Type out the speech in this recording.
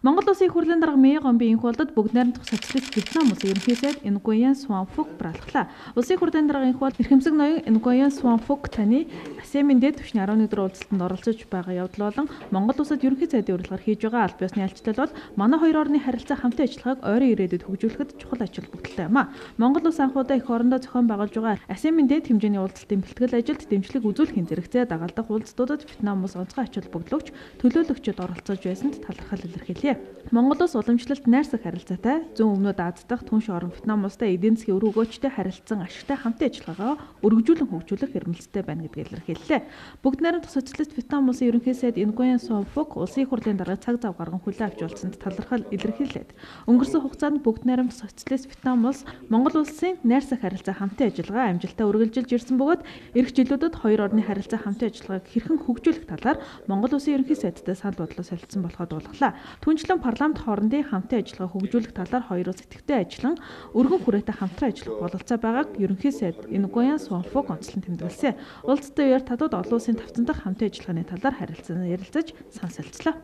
Монгол Улсын их хурлын дарга Мэй Гомбын энх болдод бүгд найрамдах социалист Вьетнам улсын ерөнхий сайд Nguyen Xuan Phuc браалгалаа. Улсын их хурлын дарга энх бол эрхэмсэг ноён Nguyen Xuan Phuc таны ASEAN-ийн дэд түвшний 11 дугаар уулзалтанд оролцож байгаа явдал болон Монгол улсад ерөнхий сайдын урилгаар хийж байгаа аль биесны альчтал бол манай хоёр орны харилцаа хамтын ажиллагааг ойрын ирээдүйд хөгжүүлэхэд чухал ач холбогдолтой юм а. Монгол улс анхудаа их орондоо зохион байгуулж байгаа ASEAN-ийн дэд хэмжээний уулзалтын бэлтгэл ажилд дэмжлэг үзүүлэхийн зэрэгцээ дагалдах уулзалтуудад Вьетнам улс онцгой ач холбогдлогч төлөөлөгчд оролцож байсанд талархал илэрхийлье. Монгол улс уламжлалт найрсаг харилцаатай зүүн өмнөд Аз дахь түнш орон Вьетнам улстай эдийн засгийн өр өгөөчтэй харилцан ашигтай хамтын ажиллагаагаа өргөжүүлэн хөгжүүлэх эрмэлзэлтэй байна гэдгийг илэрхийллээ. Бүгд найрамдах социалист Вьетнам улсын ерөнхий сайд Nguyen Xuan Phuc улсын их хурлын дарга цаг зав гарган хүлээн авч уулзсанд талархал илэрхийлээд өнгөрсөн хугацаанд бүгд найрамдах социалист Вьетнам улс Монгол улсын найрсаг харилцаа хамтын ажиллагаа амжилттай үргэлжилж ирсэн бөгөөд эх жилүүдэд хоёр орны харилцаа хамтын ажиллагааг хэрхэн хөгжүүлэх талаар Монгол улсын ерөнхий сайдтай санал бодлоо солилцсон болоход дуулгалаа. Түүнчлэн парламент хоорондын хамтын ажиллагаа хөгжүүлэх талаар хоёр улс идэвхтэй ажиллан өргөн хүрээтэй хамтран ажиллах бололцоо байгааг ерөнхий сайд Nguyen Xuan Phuc онцлон тэмдэглэсэн. Уулзалтын үеэр татвад олон улсын тавцан дахь хамтын ажиллагааны талаар ярилцаж сан солилцлоо.